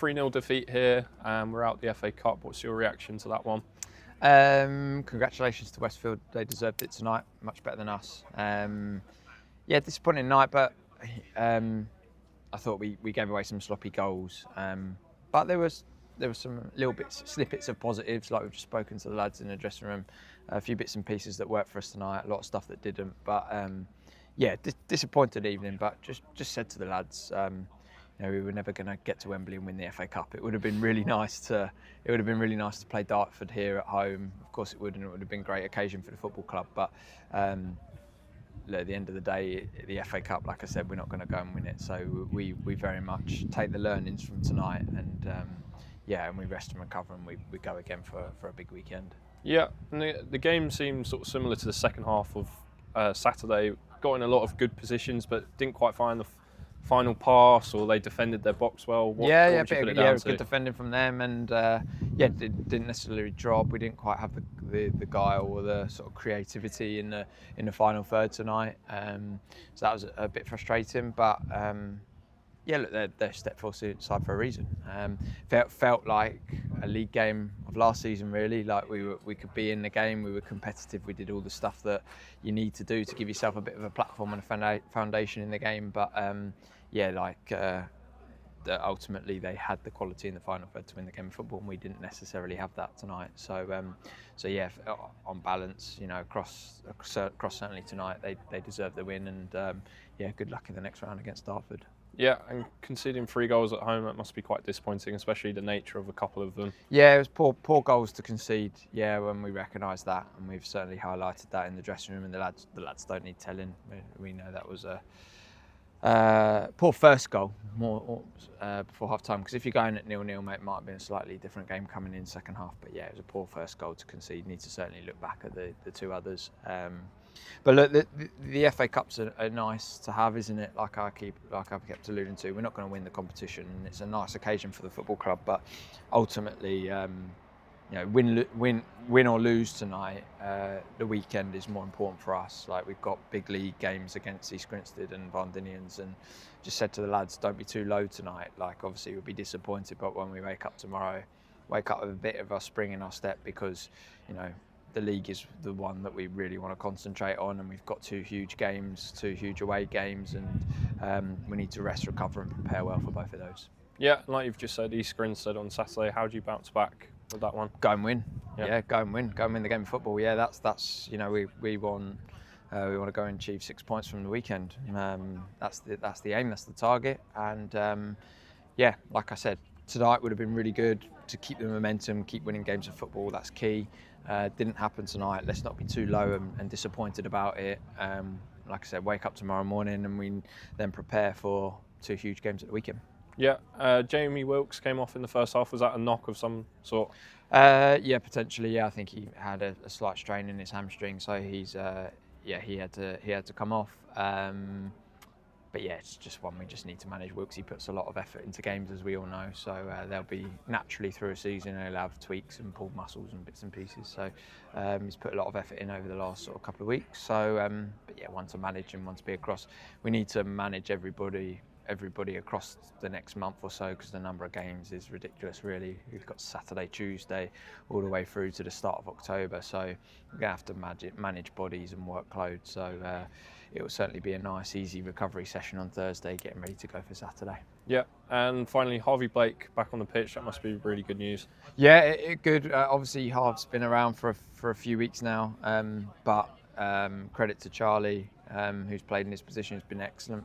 3-0 defeat here. We're out the FA Cup. What's your reaction to that one? Congratulations to Westfield. They deserved it tonight, much better than us. Disappointing night, but I thought we gave away some sloppy goals. But there was some little snippets of positives, like we've just spoken to the lads in the dressing room. A few bits and pieces that worked for us tonight, a lot of stuff that didn't. But disappointed evening. But just said to the lads, we were never going to get to Wembley and win the FA Cup. It would have been really nice to play Dartford here at home. Of course it would, and it would have been a great occasion for the football club. But at the end of the day, the FA Cup, like I said, we're not going to go and win it. So we very much take the learnings from tonight and we rest and recover, and we go again for a big weekend. Yeah, and the game seemed sort of similar to the second half of Saturday. Got in a lot of good positions, but didn't quite find the final pass, or they defended their box well. What would you put it down to? Good defending from them, and didn't necessarily drop. We didn't quite have the guile or the sort of creativity in the final third tonight. So that was a bit frustrating, but they're stepped forward side for a reason. Felt like a league game of last season, really. Like we could be in the game, we were competitive, we did all the stuff that you need to do to give yourself a bit of a platform and a foundation in the game. But ultimately they had the quality in the final third to win the game of football, and we didn't necessarily have that tonight. So on balance, across certainly tonight, they deserve the win, and good luck in the next round against Dartford. Yeah, and conceding 3 goals at home, that must be quite disappointing, especially the nature of a couple of them. Yeah, it was poor goals to concede. Yeah, when we recognise that, and we've certainly highlighted that in the dressing room, and the lads don't need telling. We know that was a poor first goal before half time, because if you're going at 0-0, mate, it might have been a slightly different game coming in second half. But yeah, it was a poor first goal to concede. Need to certainly look back at the 2 others. But look, the FA Cups are nice to have, isn't it? Like I've kept alluding to, we're not going to win the competition, and it's a nice occasion for the football club. But ultimately, win or lose tonight, the weekend is more important for us. Like, we've got big league games against East Grinstead and Barndinians, and just said to the lads, don't be too low tonight. Like, obviously we'll be disappointed, but when we wake up tomorrow, wake up with a bit of a spring in our step, because the league is the one that we really want to concentrate on, and we've got 2 huge games, 2 huge away games, and we need to rest, recover, and prepare well for both of those. Yeah, like you've just said, East Grinstead on Saturday. How do you bounce back with that one? Go and win. Yeah, go and win the game of football. Yeah, that's we want to go and achieve 6 points from the weekend. That's the aim, that's the target, and like I said, tonight would have been really good to keep the momentum, keep winning games of football. That's key. Didn't happen tonight. Let's not be too low and disappointed about it. Like I said, wake up tomorrow morning, and we then prepare for 2 huge games at the weekend. Yeah, Jamie Wilkes came off in the first half. Was that a knock of some sort? Potentially. Yeah, I think he had a slight strain in his hamstring, so he's he had to come off. But yeah, it's just one we just need to manage. Wilkes, he puts a lot of effort into games, as we all know, so they'll be naturally through a season, he'll have tweaks and pulled muscles and bits and pieces. So he's put a lot of effort in over the last sort of couple of weeks. So, one to manage and one to be across. We need to manage everybody across the next month or so, because the number of games is ridiculous, really. We've got Saturday, Tuesday, all the way through to the start of October. So we're going to have to manage bodies and workload. So it will certainly be a nice, easy recovery session on Thursday, getting ready to go for Saturday. Yeah, and finally, Harvey Blake back on the pitch. That must be really good news. Yeah, good. Obviously, Harv's been around for a few weeks now, but credit to Charlie, who's played in this position, has been excellent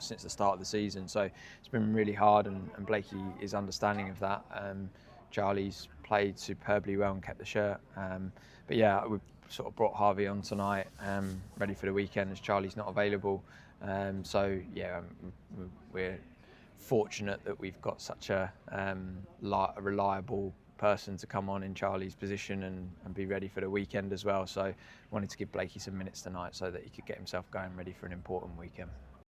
since the start of the season. So it's been really hard, and Blakey is understanding of that. Charlie's played superbly well and kept the shirt. But yeah, we sort of brought Harvey on tonight, ready for the weekend, as Charlie's not available. We're fortunate that we've got such a reliable person to come on in Charlie's position and be ready for the weekend as well. So wanted to give Blakey some minutes tonight so that he could get himself going, ready for an important weekend.